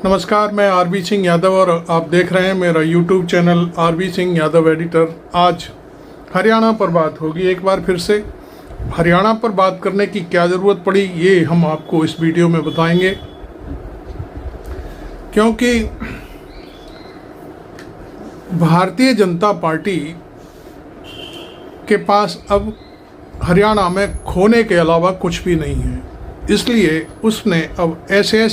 नमस्कार, मैं आरबी सिंह यादव और आप देख रहे हैं मेरा YouTube channel R B Singh Yadav editor. आज हरियाणा पर बात होगी। एक बार फिर से हरियाणा पर बात करने की क्या ज़रूरत पड़ी, ये हम आपको इस वीडियो में बताएंगे, क्योंकि भारतीय जनता पार्टी के पास अब हरियाणा में खोने के अलावा कुछ भी नहीं है। इसलिए उसने अब ऐसे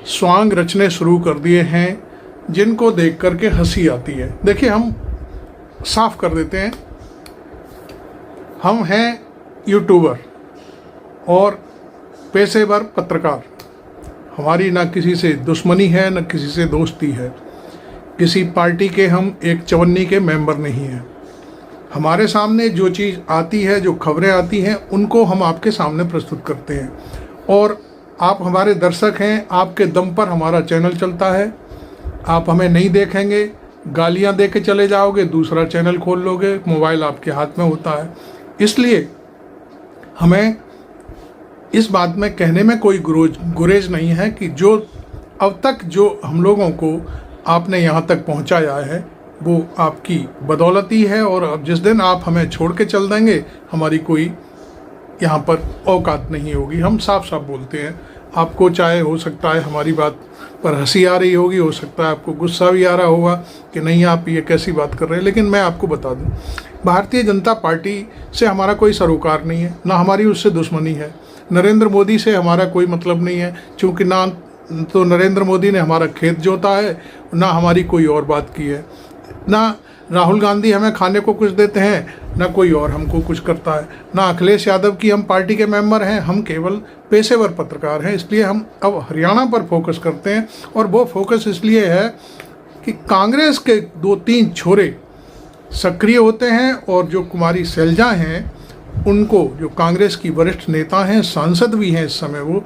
स्वांग रचने शुरू कर दिए हैं जिनको देख करके हंसी आती है। देखिए, हम साफ कर देते हैं, हम हैं यूट्यूबर और पेशेवर पत्रकार। हमारी ना किसी से दुश्मनी है, ना किसी से दोस्ती है। किसी पार्टी के हम एक चवन्नी के मेंबर नहीं हैं। हमारे सामने जो चीज़ आती है, जो खबरें आती हैं, उनको हम आपके सामने प्रस्तुत करते हैं और आप हमारे दर्शक हैं। आपके दम पर हमारा चैनल चलता है। आप हमें नहीं देखेंगे, गालियां दे के चले जाओगे, दूसरा चैनल खोल लोगे, मोबाइल आपके हाथ में होता है। इसलिए हमें इस बात में कहने में कोई गुरेज नहीं है कि जो अब तक जो हम लोगों को आपने यहाँ तक पहुँचाया है वो आपकी बदौलत ही है, और अब जिस दिन आप हमें छोड़ के चल देंगे, हमारी कोई यहाँ पर औकात नहीं होगी। हम साफ साफ बोलते हैं। आपको चाहे हो सकता है हमारी बात पर हंसी आ रही होगी, हो सकता है आपको गुस्सा भी आ रहा होगा कि नहीं आप ये कैसी बात कर रहे हैं, लेकिन मैं आपको बता दूं, भारतीय जनता पार्टी से हमारा कोई सरोकार नहीं है, ना हमारी उससे दुश्मनी है। नरेंद्र मोदी से हमारा कोई मतलब नहीं है, क्योंकि ना तो नरेंद्र मोदी ने हमारा खेत जोता है, ना हमारी कोई और बात की है। ना राहुल गांधी हमें खाने को कुछ देते हैं, ना कोई और हमको कुछ करता है। ना अखिलेश यादव की हम पार्टी के मेंबर हैं, हम केवल पेशेवर पत्रकार हैं। इसलिए हम अब हरियाणा पर फोकस करते हैं, और वो फोकस इसलिए है कि कांग्रेस के 2-3 छोरे सक्रिय होते हैं, और जो कुमारी सैलजा हैं उनको, जो कांग्रेस की वरिष्ठ नेता हैं, सांसद भी हैं इस समय, वो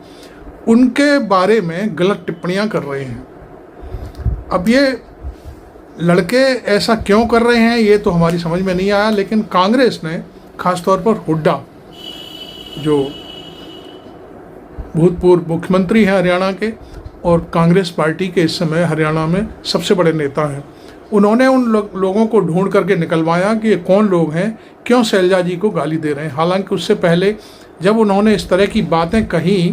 उनके बारे में गलत टिप्पणियां कर रहे हैं। अब ये लड़के ऐसा क्यों कर रहे हैं ये तो हमारी समझ में नहीं आया, लेकिन कांग्रेस ने खासतौर पर हुड्डा, जो भूतपूर्व मुख्यमंत्री हैं हरियाणा के और कांग्रेस पार्टी के इस समय हरियाणा में सबसे बड़े नेता हैं, उन्होंने उन लोगों को ढूंढ करके निकलवाया कि ये कौन लोग हैं, क्यों सैलजा जी को गाली दे रहे हैं। हालांकि उससे पहले जब उन्होंने इस तरह की बातें कही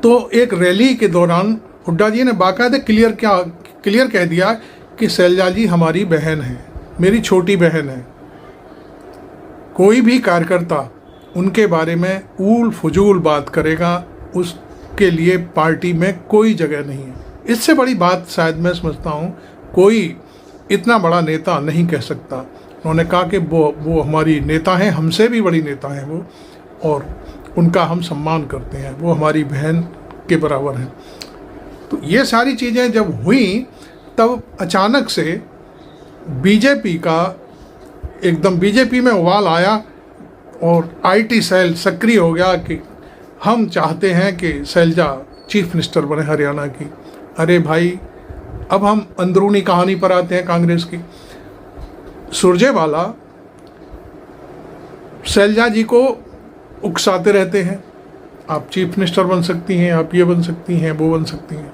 तो एक रैली के दौरान हुड्डा जी ने बाकायदे क्लियर कह दिया कि सैलजा जी हमारी बहन है, मेरी छोटी बहन है। कोई भी कार्यकर्ता उनके बारे में ऊल फजूल बात करेगा, उसके लिए पार्टी में कोई जगह नहीं है। इससे बड़ी बात शायद मैं समझता हूँ कोई इतना बड़ा नेता नहीं कह सकता। उन्होंने कहा कि वो हमारी नेता हैं, हमसे भी बड़ी नेता हैं वो, और उनका हम सम्मान करते हैं, वो हमारी बहन के बराबर हैं। तो ये सारी चीज़ें जब हुई, तब अचानक से बीजेपी का एकदम बीजेपी में उबाल आया और आईटी सेल सक्रिय हो गया कि हम चाहते हैं कि सैलजा चीफ मिनिस्टर बने हरियाणा की। अरे भाई, अब हम अंदरूनी कहानी पर आते हैं कांग्रेस की। सुरजेवाला सैलजा जी को उकसाते रहते हैं, आप चीफ मिनिस्टर बन सकती हैं, आप ये बन सकती हैं, वो बन सकती हैं,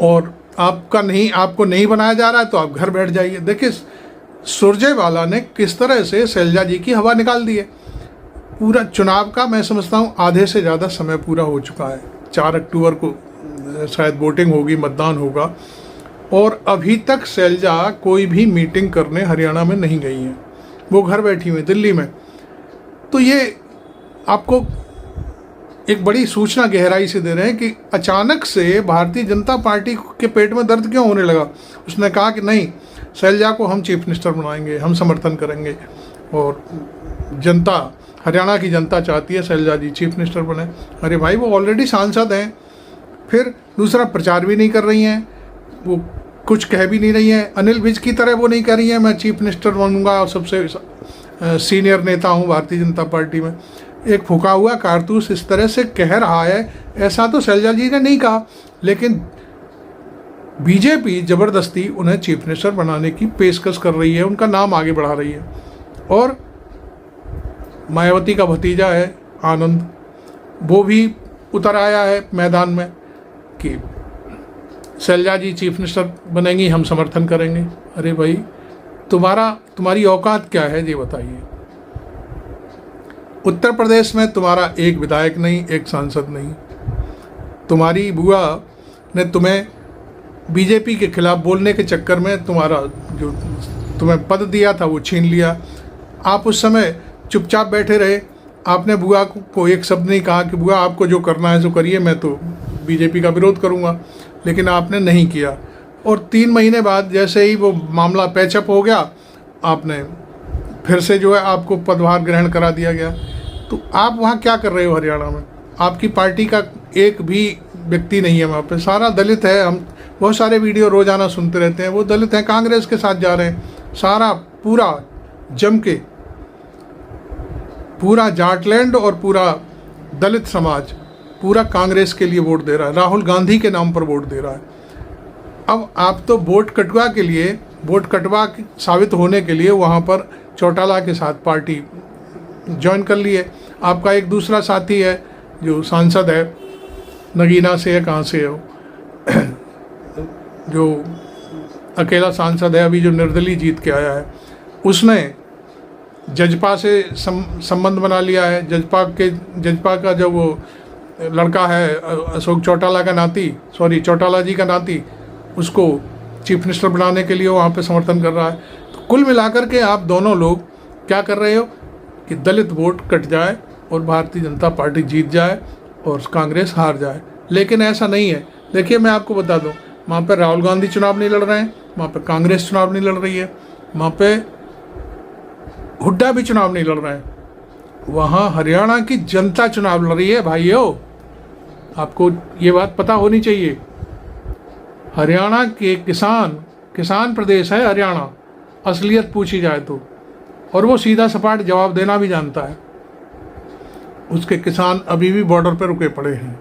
और आपको नहीं बनाया जा रहा है तो आप घर बैठ जाइए। देखिए, सुरजेवाला ने किस तरह से सैलजा जी की हवा निकाल दी है। पूरा चुनाव का मैं समझता हूँ आधे से ज़्यादा समय पूरा हो चुका है। 4 अक्टूबर को शायद वोटिंग होगी, मतदान होगा, और अभी तक सैलजा कोई भी मीटिंग करने हरियाणा में नहीं गई हैं। वो घर बैठी हुई दिल्ली में। तो ये आपको एक बड़ी सूचना गहराई से दे रहे हैं कि अचानक से भारतीय जनता पार्टी के पेट में दर्द क्यों होने लगा। उसने कहा कि नहीं, सैलजा को हम चीफ मिनिस्टर बनाएंगे, हम समर्थन करेंगे, और जनता, हरियाणा की जनता चाहती है सैलजा जी चीफ मिनिस्टर बने। अरे भाई, वो ऑलरेडी सांसद हैं, फिर दूसरा प्रचार भी नहीं कर रही हैं, वो कुछ कह भी नहीं रही हैं। अनिल विज की तरह वो नहीं कह रही हैं मैं चीफ मिनिस्टर बनूंगा और सबसे सीनियर नेता हूँ भारतीय जनता पार्टी में। एक फूका हुआ कारतूस इस तरह से कह रहा है, ऐसा तो सैलजा जी ने नहीं कहा, लेकिन बीजेपी ज़बरदस्ती उन्हें चीफ मिनिस्टर बनाने की पेशकश कर रही है, उनका नाम आगे बढ़ा रही है। और मायावती का भतीजा है आनंद, वो भी उतर आया है मैदान में कि शैलजा जी चीफ मिनिस्टर बनेंगी, हम समर्थन करेंगे। अरे भाई, तुम्हारी औकात क्या है ये बताइए। उत्तर प्रदेश में तुम्हारा एक विधायक नहीं, एक सांसद नहीं। तुम्हारी बुआ ने तुम्हें बीजेपी के खिलाफ बोलने के चक्कर में तुम्हारा जो तुम्हें पद दिया था वो छीन लिया। आप उस समय चुपचाप बैठे रहे, आपने बुआ को एक शब्द नहीं कहा कि बुआ आपको जो करना है सो करिए, मैं तो बीजेपी का विरोध करूंगा, लेकिन आपने नहीं किया। और 3 महीने बाद जैसे ही वो मामला पैचअप हो गया, आपने फिर से जो है आपको पदभार ग्रहण करा दिया गया। तो आप वहाँ क्या कर रहे हो हरियाणा में? आपकी पार्टी का एक भी व्यक्ति नहीं है वहाँ पे, सारा दलित है। हम बहुत सारे वीडियो रोज़ाना सुनते रहते हैं, वो दलित हैं, कांग्रेस के साथ जा रहे हैं। सारा पूरा जम के पूरा जाटलैंड और पूरा दलित समाज पूरा कांग्रेस के लिए वोट दे रहा है, राहुल गांधी के नाम पर वोट दे रहा है। अब आप तो वोट कटवा साबित होने के लिए वहाँ पर चौटाला के साथ पार्टी ज्वाइन कर लिए। आपका एक दूसरा साथी है जो सांसद है, नगीना से है, कहाँ से है वो, जो अकेला सांसद है अभी, जो निर्दलीय जीत के आया है, उसने जजपा से संबंध बना लिया है। जजपा का जो वो लड़का है अशोक चौटाला का नाती, चौटाला जी का नाती, उसको चीफ मिनिस्टर बनाने के लिए वहाँ पे समर्थन कर रहा है। तो कुल मिलाकर के आप दोनों लोग क्या कर रहे हो कि दलित वोट कट जाए और भारतीय जनता पार्टी जीत जाए और कांग्रेस हार जाए। लेकिन ऐसा नहीं है। देखिए, मैं आपको बता दूं, वहाँ पे राहुल गांधी चुनाव नहीं लड़ रहे हैं, वहाँ पे कांग्रेस चुनाव नहीं लड़ रही है, वहाँ पे हुड्डा भी चुनाव नहीं लड़ रहे हैं, वहाँ हरियाणा की जनता चुनाव लड़ रही है। भाइयों, आपको ये बात पता होनी चाहिए। हरियाणा के किसान प्रदेश है हरियाणा, असलियत पूछी जाए तो, और वो सीधा सपाट जवाब देना भी जानता है। उसके किसान अभी भी बॉर्डर पर रुके पड़े हैं।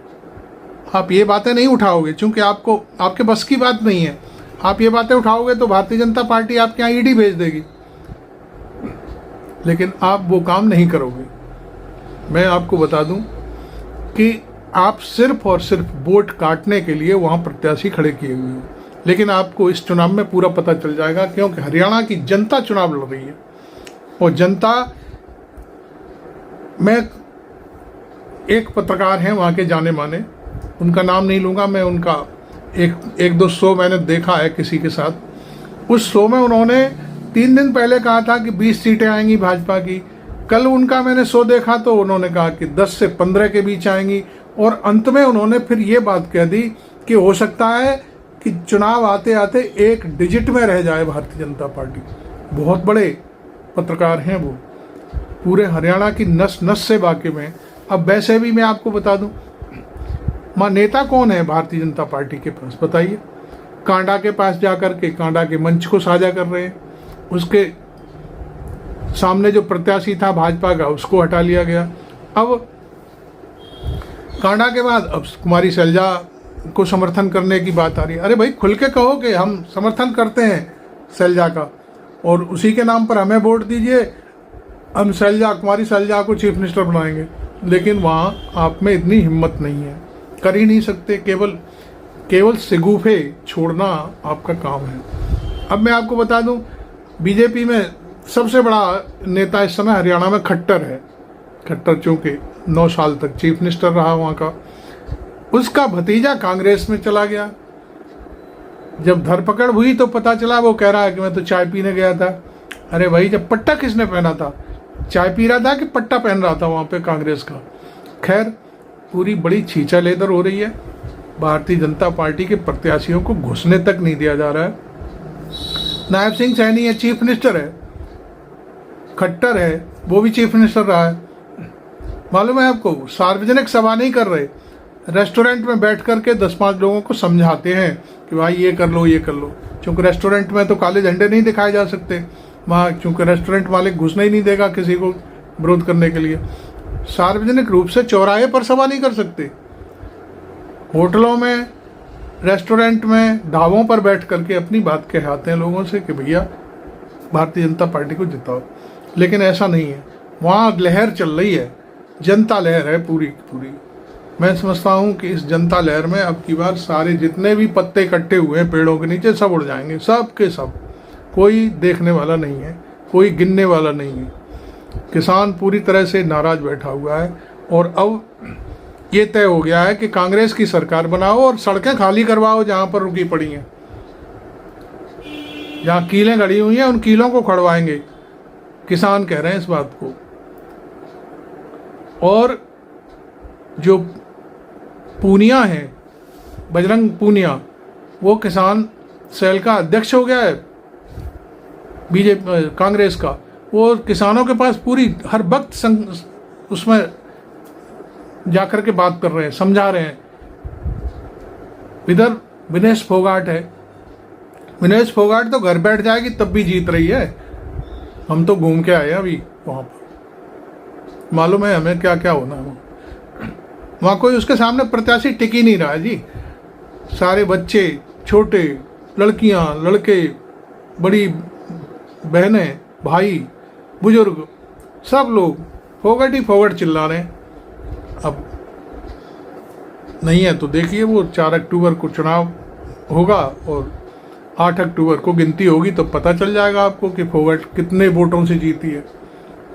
आप ये बातें नहीं उठाओगे क्योंकि आपके बस की बात नहीं है। आप ये बातें उठाओगे तो भारतीय जनता पार्टी आपके यहाँ ईडी भेज देगी, लेकिन आप वो काम नहीं करोगे। मैं आपको बता दूं कि आप सिर्फ और सिर्फ वोट काटने के लिए वहाँ प्रत्याशी खड़े किए हुए हो, लेकिन आपको इस चुनाव में पूरा पता चल जाएगा, क्योंकि हरियाणा की जनता चुनाव लड़ रही है। और जनता में एक पत्रकार हैं वहाँ के जाने माने, उनका नाम नहीं लूँगा मैं, उनका एक दो शो मैंने देखा है किसी के साथ। उस शो में उन्होंने 3 दिन पहले कहा था कि 20 सीटें आएंगी भाजपा की। कल उनका मैंने शो देखा तो उन्होंने कहा कि 10 से 15 के बीच आएंगी, और अंत में उन्होंने फिर ये बात कह दी कि हो सकता है कि चुनाव आते आते 1 डिजिट में रह जाए भारतीय जनता पार्टी। बहुत बड़े पत्रकार हैं वो, पूरे हरियाणा की नस नस से वाकिफ हैं। अब वैसे भी मैं आपको बता दूं, नेता कौन है भारतीय जनता पार्टी के पास, बताइए? कांडा के पास जाकर के कांडा के मंच को साझा कर रहे हैं। उसके सामने जो प्रत्याशी था भाजपा का, उसको हटा लिया गया। अब कांडा के बाद अब कुमारी शैलजा को समर्थन करने की बात आ रही है। अरे भाई, खुल के कहो कि हम समर्थन करते हैं शैलजा का और उसी के नाम पर हमें वोट दीजिए, हम कुमारी शैलजा को चीफ मिनिस्टर बनाएंगे। लेकिन वहाँ आप में इतनी हिम्मत नहीं है, कर ही नहीं सकते। केवल सिगुफे छोड़ना आपका काम है। अब मैं आपको बता दूं, बीजेपी में सबसे बड़ा नेता इस समय हरियाणा में खट्टर है। खट्टर चूंकि 9 साल तक चीफ मिनिस्टर रहा वहाँ का, उसका भतीजा कांग्रेस में चला गया। जब धरपकड़ हुई तो पता चला वो कह रहा है कि मैं तो चाय पीने गया था। अरे भाई, जब पट्टा किसने पहना था? चाय पी रहा था कि पट्टा पहन रहा था वहाँ पे कांग्रेस का? खैर, पूरी बड़ी छींचा लेदर हो रही है। भारतीय जनता पार्टी के प्रत्याशियों को घुसने तक नहीं दिया जा रहा है। नायब सिंह सैनी है, चीफ मिनिस्टर है। खट्टर है, वो भी चीफ मिनिस्टर रहा है। मालूम है आपको, सार्वजनिक सभा नहीं कर रहे, रेस्टोरेंट में बैठ करके 10-5 लोगों को समझाते हैं कि भाई ये कर लो, ये कर लो। क्योंकि रेस्टोरेंट में तो काले झंडे नहीं दिखाए जा सकते वहाँ, क्योंकि रेस्टोरेंट मालिक घुसने ही नहीं देगा किसी को विरोध करने के लिए। सार्वजनिक रूप से चौराहे पर सभा नहीं कर सकते। होटलों में, रेस्टोरेंट में, ढाबों पर बैठ करके अपनी बात कहते हैं लोगों से कि भैया भारतीय जनता पार्टी को जिताओ। लेकिन ऐसा नहीं है, वहाँ लहर चल रही है, जनता लहर है पूरी पूरी। मैं समझता हूँ कि इस जनता लहर में अब की बार सारे जितने भी पत्ते इकट्ठे हुए हैं पेड़ों के नीचे सब उड़ जाएंगे, सब के सब। कोई देखने वाला नहीं है, कोई गिनने वाला नहीं है। किसान पूरी तरह से नाराज बैठा हुआ है और अब ये तय हो गया है कि कांग्रेस की सरकार बनाओ और सड़कें खाली करवाओ जहाँ पर रुकी पड़ी हैं, जहाँ कीलें गड़ी हुई हैं उन कीलों को खड़वाएंगे। किसान कह रहे हैं इस बात को। और जो पूनिया है, बजरंग पूनिया, वो किसान सेल का अध्यक्ष हो गया है बीजेपी कांग्रेस का। वो किसानों के पास पूरी हर वक्त उसमें जाकर के बात कर रहे हैं, समझा रहे हैं। इधर विनेश फोगाट है, विनेश फोगाट तो घर बैठ जाएगी तब भी जीत रही है। हम तो घूम के आए हैं अभी वहाँ पर, मालूम है हमें क्या क्या होना है। वहाँ कोई उसके सामने प्रत्याशी टिक ही नहीं रहा है जी। सारे बच्चे, छोटे, लड़कियाँ, लड़के, बड़ी बहनें, भाई, बुजुर्ग, सब लोग फोगट ही फोगट चिल्ला रहे हैं। अब नहीं है तो देखिए, वो 4 अक्टूबर को चुनाव होगा और 8 अक्टूबर को गिनती होगी तो पता चल जाएगा आपको कि फोगट कितने वोटों से जीती है।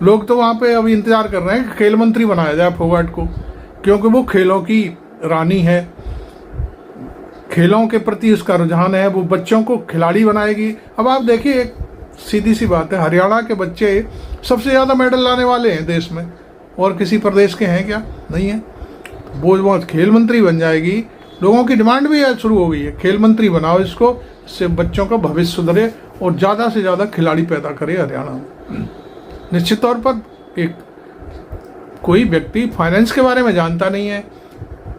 लोग तो वहाँ पे अभी इंतजार कर रहे हैं कि खेल मंत्री बनाया जाए फोगट को, क्योंकि वो खेलों की रानी है, खेलों के प्रति उसका रुझान है, वो बच्चों को खिलाड़ी बनाएगी। अब आप देखिए, एक सीधी सी बात है, हरियाणा के बच्चे सबसे ज़्यादा मेडल लाने वाले हैं देश में, और किसी प्रदेश के हैं क्या? नहीं है। वो खेल मंत्री बन जाएगी। लोगों की डिमांड भी शुरू हो गई है, खेल मंत्री बनाओ इसको, इससे बच्चों का भविष्य सुधरे और ज़्यादा से ज़्यादा खिलाड़ी पैदा करे हरियाणा में। निश्चित तौर पर एक कोई व्यक्ति फाइनेंस के बारे में जानता नहीं है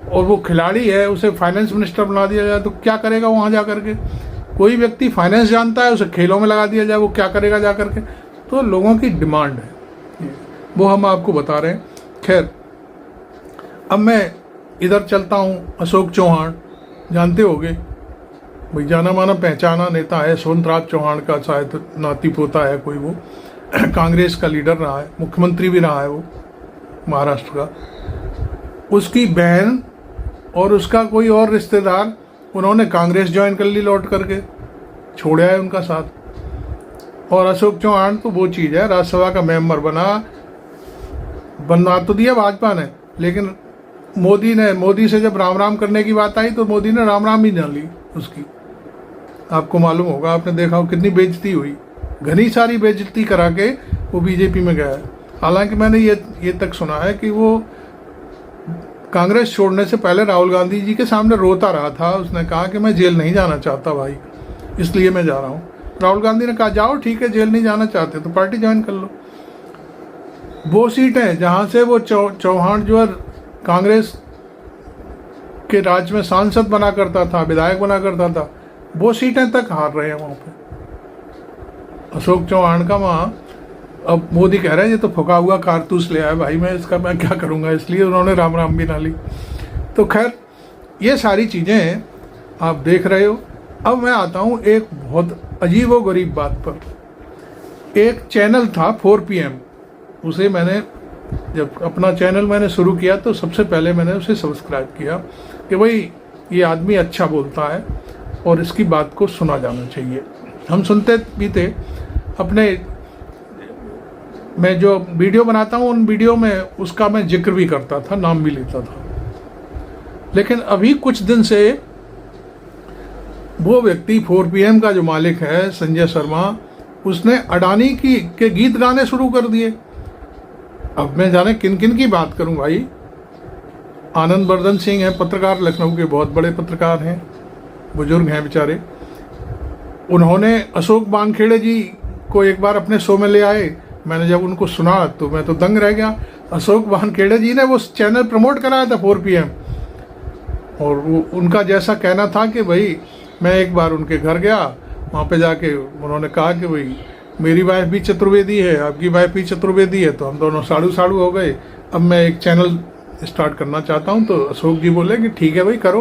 और वो खिलाड़ी है, उसे फाइनेंस मिनिस्टर बना दिया जाए तो क्या करेगा वहाँ जा करके? कोई व्यक्ति फाइनेंस जानता है, उसे खेलों में लगा दिया जाए, वो क्या करेगा जा करके? तो लोगों की डिमांड है, वो हम आपको बता रहे हैं। खैर, अब मैं इधर चलता हूँ। अशोक चौहान जानते होंगे भाई, जाना माना पहचाना नेता है, सोनराज चौहान का शायद नाती पोता है कोई। वो कांग्रेस का लीडर रहा है, मुख्यमंत्री भी रहा है वो महाराष्ट्र का। उसकी बहन और उसका कोई और रिश्तेदार, उन्होंने कांग्रेस ज्वाइन कर ली, लौट करके छोड़ा है उनका साथ। और अशोक चौहान तो वो चीज़ है, राज्यसभा का मेंबर बनवा तो दिया भाजपा ने, लेकिन मोदी से जब राम राम करने की बात आई तो मोदी ने राम राम ही ना ली उसकी। आपको मालूम होगा, आपने देखा हो कितनी बेइज्जती हुई, घनी सारी बेइज्जती करा के वो बीजेपी में गया है। हालांकि मैंने ये तक सुना है कि वो कांग्रेस छोड़ने से पहले राहुल गांधी जी के सामने रोता रहा था। उसने कहा कि मैं जेल नहीं जाना चाहता भाई, इसलिए मैं जा रहा हूँ। राहुल गांधी ने कहा जाओ ठीक है, जेल नहीं जाना चाहते तो पार्टी ज्वाइन कर लो। वो सीटें जहाँ से वो चौहान जो कांग्रेस के राज्य में सांसद बना करता था, विधायक बना करता था, वो सीटें तक हार रहे हैं वहाँ पे अशोक चौहान का। वहाँ अब मोदी कह रहे हैं ये तो फुका हुआ कारतूस ले आया भाई, मैं क्या करूँगा, इसलिए उन्होंने राम राम भी ना ली। तो खैर, ये सारी चीज़ें आप देख रहे हो। अब मैं आता हूँ एक बहुत अजीब व गरीब बात पर। एक चैनल था 4 PM, उसे मैंने जब अपना चैनल मैंने शुरू किया तो सबसे पहले मैंने उसे सब्सक्राइब किया कि भाई ये आदमी अच्छा बोलता है और इसकी बात को सुना जाना चाहिए। हम सुनते भी थे। अपने मैं जो वीडियो बनाता हूँ उन वीडियो में उसका मैं जिक्र भी करता था, नाम भी लेता था। लेकिन अभी कुछ दिन से वो व्यक्ति 4 PM का जो मालिक है संजय शर्मा, उसने अडानी के गीत गाने शुरू कर दिए। अब मैं जाने किन किन की बात करूं भाई। आनंदवर्धन सिंह हैं पत्रकार, लखनऊ के बहुत बड़े पत्रकार हैं, बुजुर्ग हैं बेचारे। उन्होंने अशोक वानखेड़े जी को एक बार अपने शो में ले आए। मैंने जब उनको सुना तो मैं तो दंग रह गया। अशोक वानखेड़े जी ने वो चैनल प्रमोट कराया था 4 PM, और वो उनका जैसा कहना था कि भाई मैं एक बार उनके घर गया, वहाँ पे जाके उन्होंने कहा कि भाई मेरी वाइफ भी चतुर्वेदी है, आपकी वाइफ भी चतुर्वेदी है, तो हम दोनों साड़ू साड़ू हो गए। अब मैं एक चैनल स्टार्ट करना चाहता हूँ। तो अशोक जी बोले कि ठीक है भाई करो।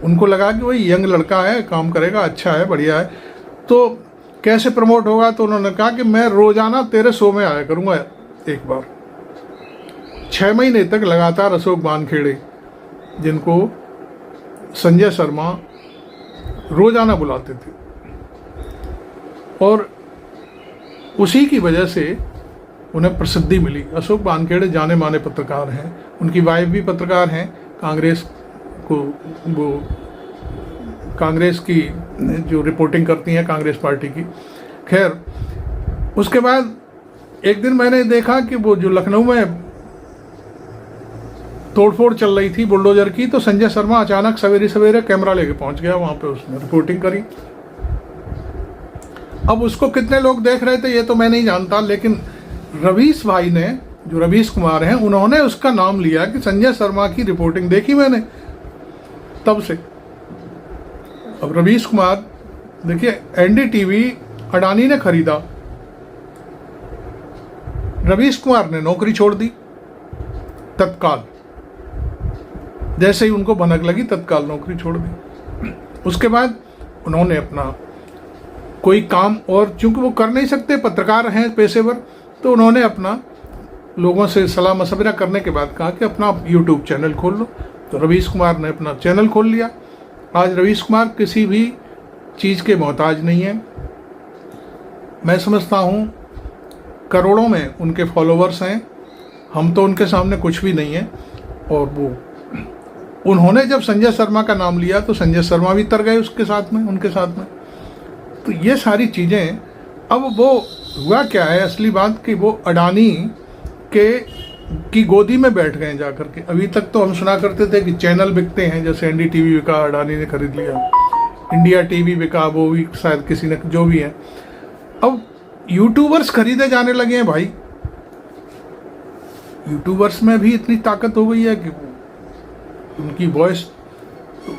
उनको लगा कि भाई यंग लड़का है, काम करेगा, अच्छा है, बढ़िया है, तो कैसे प्रमोट होगा। तो उन्होंने कहा कि मैं रोजाना तेरे शो में आया करूँगा एक बार। 6 महीने तक लगातार अशोक वानखेड़े जिनको संजय शर्मा रोजाना बुलाते थे, और उसी की वजह से उन्हें प्रसिद्धि मिली। अशोक वानखेड़े जाने माने पत्रकार हैं, उनकी वाइफ भी पत्रकार हैं, कांग्रेस की जो रिपोर्टिंग करती हैं कांग्रेस पार्टी की। खैर, उसके बाद एक दिन मैंने देखा कि वो जो लखनऊ में तोड़फोड़ चल रही थी बुलडोजर की, तो संजय शर्मा अचानक सवेरे सवेरे कैमरा लेके पहुंच गया वहां पे, उसने रिपोर्टिंग करी। अब उसको कितने लोग देख रहे थे ये तो मैं नहीं जानता, लेकिन रवीश भाई ने, जो रवीश कुमार हैं, उन्होंने उसका नाम लिया कि संजय शर्मा की रिपोर्टिंग देखी मैंने, तब से। अब रवीश कुमार, देखिए, एनडीटीवी अडानी ने खरीदा, रवीश कुमार ने नौकरी छोड़ दी तत्काल, जैसे ही उनको भनक लगी तत्काल नौकरी छोड़ दी। उसके बाद उन्होंने अपना कोई काम, और चूंकि वो कर नहीं सकते, पत्रकार हैं पेशेवर, तो उन्होंने अपना लोगों से सलाह मशवरा करने के बाद कहा कि अपना यूट्यूब चैनल खोल लो। तो रवीश कुमार ने अपना चैनल खोल लिया। आज रवीश कुमार किसी भी चीज़ के मोहताज नहीं है। मैं समझता हूँ करोड़ों में उनके फॉलोवर्स हैं, हम तो उनके सामने कुछ भी नहीं है। और वो, उन्होंने जब संजय शर्मा का नाम लिया तो संजय शर्मा भी तर गए उसके साथ में, उनके साथ में। तो ये सारी चीज़ें, अब वो हुआ क्या है असली बात, कि वो अडानी की गोदी में बैठ गए जाकर के। अभी तक तो हम सुना करते थे कि चैनल बिकते हैं, जैसे एनडीटीवी बिका, अडानी ने खरीद लिया, इंडिया टीवी बिका, वो भी शायद किसी ने, जो भी है। अब यूट्यूबर्स खरीदे जाने लगे हैं भाई। यूट्यूबर्स में भी इतनी ताकत हो गई है कि उनकी वॉइस,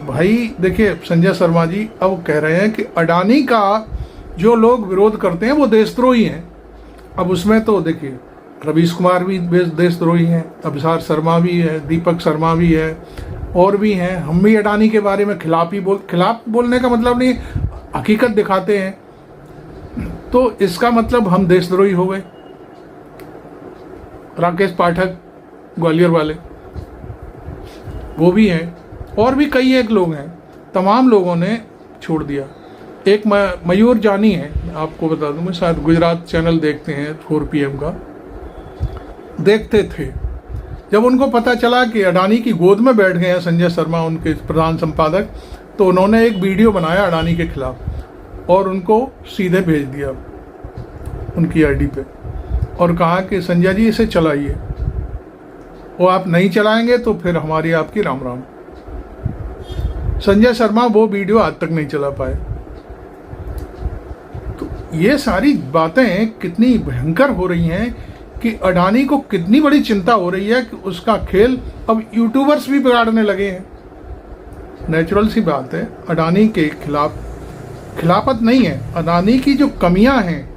भाई देखिए, संजय शर्मा जी अब कह रहे हैं कि अडानी का जो लोग विरोध करते हैं वो देशद्रोही हैं। अब उसमें तो देखिए, रवीश कुमार भी देशद्रोही हैं, अभिसार शर्मा भी है, दीपक शर्मा भी है, और भी हैं। हम भी अडानी के बारे में खिलाफ बोलने का मतलब नहीं, हकीकत दिखाते हैं, तो इसका मतलब हम देशद्रोही हो गए। राकेश पाठक ग्वालियर वाले, वो भी हैं, और भी कई एक लोग हैं। तमाम लोगों ने छोड़ दिया। एक मयूर जानी है, आपको बता दूं, मैं शायद गुजरात चैनल देखते हैं 4 PM का, देखते थे। जब उनको पता चला कि अडानी की गोद में बैठ गए हैं संजय शर्मा, उनके प्रधान संपादक, तो उन्होंने एक वीडियो बनाया अडानी के खिलाफ और उनको सीधे भेज दिया उनकी आईडी पे, और कहा कि संजय जी इसे चलाइए, वो आप नहीं चलाएंगे तो फिर हमारी आपकी राम राम। संजय शर्मा वो वीडियो आज तक नहीं चला पाए। तो ये सारी बातें कितनी भयंकर हो रही हैं कि अडानी को कितनी बड़ी चिंता हो रही है कि उसका खेल अब यूट्यूबर्स भी बिगाड़ने लगे हैं। नेचुरल सी बात है, अडानी के खिलाफत नहीं है। अडानी की जो कमियां हैं,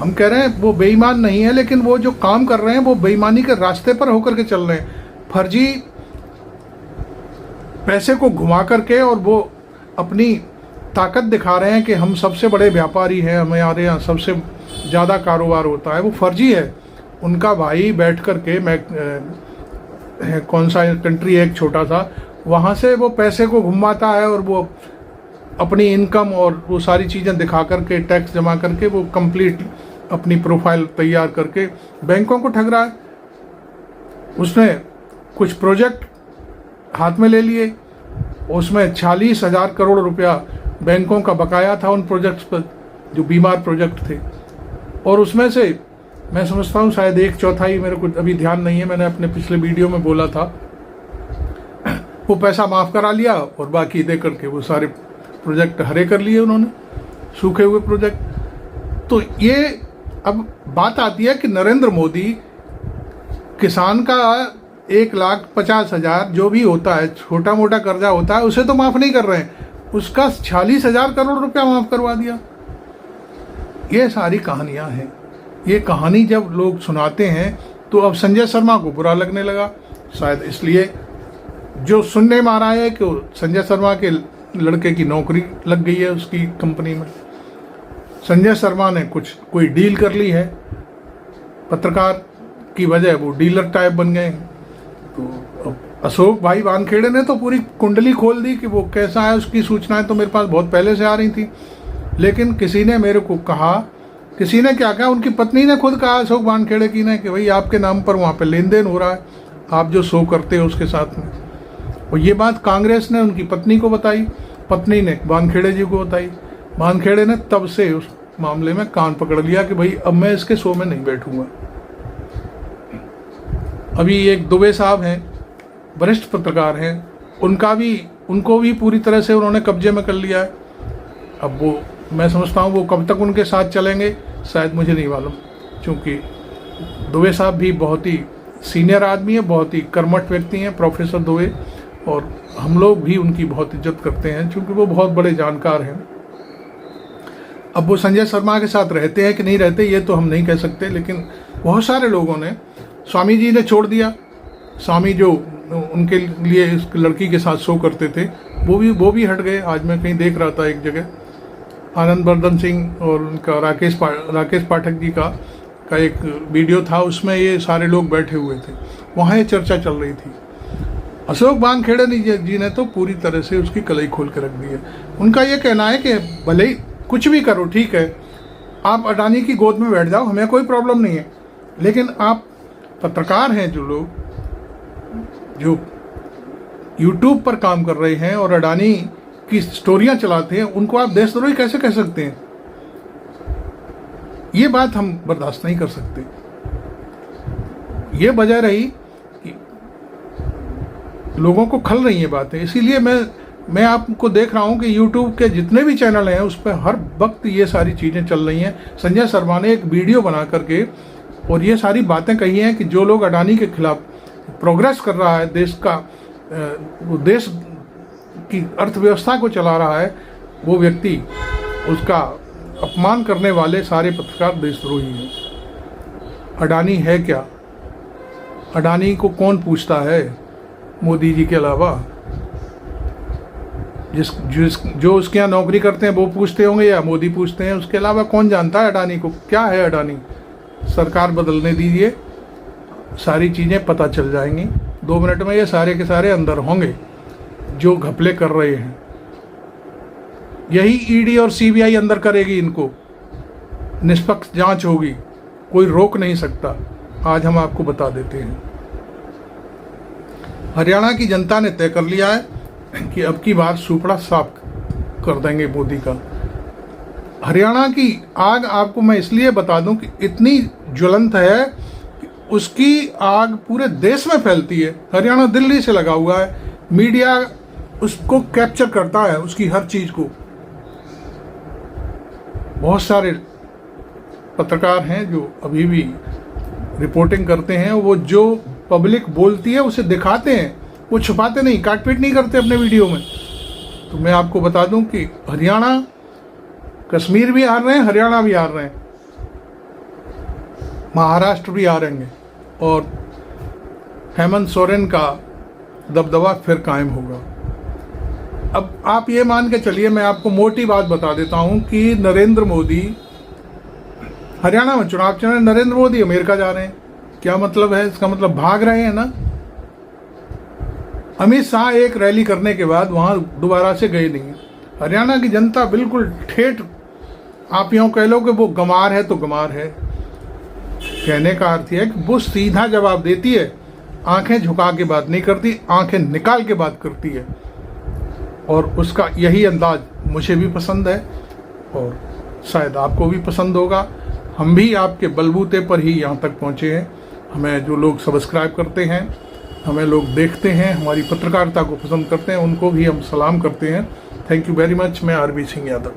हम कह रहे हैं वो बेईमान नहीं है, लेकिन वो जो काम कर रहे हैं वो बेईमानी के रास्ते पर होकर के चल रहे हैं। फर्जी पैसे को घुमा करके, और वो अपनी ताकत दिखा रहे हैं कि हम सबसे बड़े व्यापारी हैं, हमारे यहाँ सबसे ज़्यादा कारोबार होता है। वो फर्जी है। उनका भाई बैठ करके, मैं कौन सा कंट्री है एक छोटा सा, वहाँ से वो पैसे को घुमाता है, और वो अपनी इनकम और वो सारी चीज़ें दिखा करके, टैक्स जमा करके, वो कंप्लीट अपनी प्रोफाइल तैयार करके बैंकों को ठग रहा है। उसने कुछ प्रोजेक्ट हाथ में ले लिए, उसमें 46,000 करोड़ रुपया बैंकों का बकाया था उन प्रोजेक्ट्स पर, जो बीमार प्रोजेक्ट थे। और उसमें से मैं समझता हूँ शायद 1/4, मेरे को अभी ध्यान नहीं है, मैंने अपने पिछले वीडियो में बोला था, वो पैसा माफ़ करा लिया, और बाकी दे करके वो सारे प्रोजेक्ट हरे कर लिए उन्होंने, सूखे हुए प्रोजेक्ट। तो ये अब बात आती है कि नरेंद्र मोदी किसान का 1,50,000 जो भी होता है, छोटा मोटा कर्जा होता है, उसे तो माफ़ नहीं कर रहे हैं, उसका 46,000 करोड़ रुपया माफ़ करवा दिया। ये सारी कहानियां हैं। ये कहानी जब लोग सुनाते हैं तो अब संजय शर्मा को बुरा लगने लगा, शायद इसलिए जो सुनने में आ रहा है कि संजय शर्मा के लड़के की नौकरी लग गई है उसकी कंपनी में। संजय शर्मा ने कोई डील कर ली है, पत्रकार की वजह वो डीलर टाइप बन गए हैं। तो अब अशोक भाई वानखेड़े ने तो पूरी कुंडली खोल दी कि वो कैसा है, उसकी सूचनाएं तो मेरे पास बहुत पहले से आ रही थी। लेकिन किसी ने मेरे को कहा, किसी ने क्या कहा, उनकी पत्नी ने खुद कहा अशोक वानखेड़े की ने कि भाई आपके नाम पर वहाँ पे लेन देन हो रहा है, आप जो शो करते हो उसके साथ में। और ये बात कांग्रेस ने उनकी पत्नी को बताई, पत्नी ने वानखेड़े जी को बताई। वानखेड़े ने तब से उस मामले में कान पकड़ लिया कि भाई अब मैं इसके शो में नहीं बैठूंगा। अभी एक दुबे साहब हैं, वरिष्ठ पत्रकार हैं, उनको भी पूरी तरह से उन्होंने कब्जे में कर लिया है। अब वो, मैं समझता हूँ वो कब तक उनके साथ चलेंगे शायद मुझे नहीं मालूम, क्योंकि दुबे साहब भी बहुत ही सीनियर आदमी है, बहुत ही कर्मठ व्यक्ति हैं, प्रोफेसर दुबे, और हम लोग भी उनकी बहुत इज्जत करते हैं क्योंकि वो बहुत बड़े जानकार हैं। अब वो संजय शर्मा के साथ रहते हैं कि नहीं रहते ये तो हम नहीं कह सकते, लेकिन बहुत सारे लोगों ने, स्वामी जी ने छोड़ दिया, स्वामी जो उनके लिए इस लड़की के साथ शो करते थे वो भी हट गए। आज मैं कहीं देख रहा था एक जगह, आनंद वर्धन सिंह और उनका राकेश पाठक जी का एक वीडियो था, उसमें ये सारे लोग बैठे हुए थे, वहाँ ये चर्चा चल रही थी। अशोक वानखेड़े जी ने तो पूरी तरह से उसकी कलई खोल के रख दी है। उनका ये कहना है कि भले ही कुछ भी करो, ठीक है, आप अडानी की गोद में बैठ जाओ, हमें कोई प्रॉब्लम नहीं है, लेकिन आप पत्रकार हैं जो YouTube पर काम कर रहे हैं और अडानी की स्टोरियां चलाते हैं, उनको आप देशद्रोही कैसे कह सकते हैं? ये बात हम बर्दाश्त नहीं कर सकते। ये वजह रही कि लोगों को खल रही हैं बातें, इसीलिए मैं आपको देख रहा हूं कि YouTube के जितने भी चैनल हैं उस पर हर वक्त ये सारी चीज़ें चल रही हैं। संजय शर्मा ने एक वीडियो बना करके और ये सारी बातें कही हैं कि जो लोग अडानी के खिलाफ प्रोग्रेस कर रहा है, देश की अर्थव्यवस्था को चला रहा है, वो व्यक्ति, उसका अपमान करने वाले सारे पत्रकार देशद्रोही हैं। अडानी है क्या? अडानी को कौन पूछता है मोदी जी के अलावा? जो उसके यहाँ नौकरी करते हैं वो पूछते होंगे या मोदी पूछते हैं, उसके अलावा कौन जानता है अडानी को? क्या है अडानी? सरकार बदलने दीजिए, सारी चीज़ें पता चल जाएंगी। 2 मिनट में ये सारे के सारे अंदर होंगे जो घपले कर रहे हैं। यही ईडी और सीबीआई अंदर करेगी इनको, निष्पक्ष जांच होगी, कोई रोक नहीं सकता। आज हम आपको बता देते हैं, हरियाणा की जनता ने तय कर लिया है कि अब की बार सुपड़ा साफ कर देंगे मोदी का। हरियाणा की आग आपको मैं इसलिए बता दूं कि इतनी ज्वलंत है कि उसकी आग पूरे देश में फैलती है। हरियाणा दिल्ली से लगा हुआ है, मीडिया उसको कैप्चर करता है, उसकी हर चीज को। बहुत सारे पत्रकार हैं जो अभी भी रिपोर्टिंग करते हैं, वो जो पब्लिक बोलती है उसे दिखाते हैं, वो छुपाते नहीं, काटपीट नहीं करते अपने वीडियो में। तो मैं आपको बता दूं कि हरियाणा, कश्मीर भी हार रहे हैं, हरियाणा भी हार रहे हैं, महाराष्ट्र भी हारेंगे और हेमंत सोरेन का दबदबा फिर कायम होगा। अब आप ये मान के चलिए, मैं आपको मोटी बात बता देता हूं कि नरेंद्र मोदी हरियाणा में चुनाव चल रहे हैं, नरेंद्र मोदी अमेरिका जा रहे हैं। क्या मतलब है इसका? मतलब भाग रहे हैं ना। अमित शाह एक रैली करने के बाद वहां दोबारा से गए नहीं। हरियाणा की जनता बिल्कुल ठेठ, आप यूँ कह लो कि वो गंवार है तो गंवार है। कहने का अर्थ है कि वो सीधा जवाब देती है, आंखें झुका के बात नहीं करती, आंखें निकाल के बात करती है। और उसका यही अंदाज मुझे भी पसंद है और शायद आपको भी पसंद होगा। हम भी आपके बलबूते पर ही यहाँ तक पहुँचे हैं। हमें जो लोग सब्सक्राइब करते हैं, हमें लोग देखते हैं, हमारी पत्रकारिता को पसंद करते हैं, उनको भी हम सलाम करते हैं। Thank you very much. मैं आरबी सिंह यादव।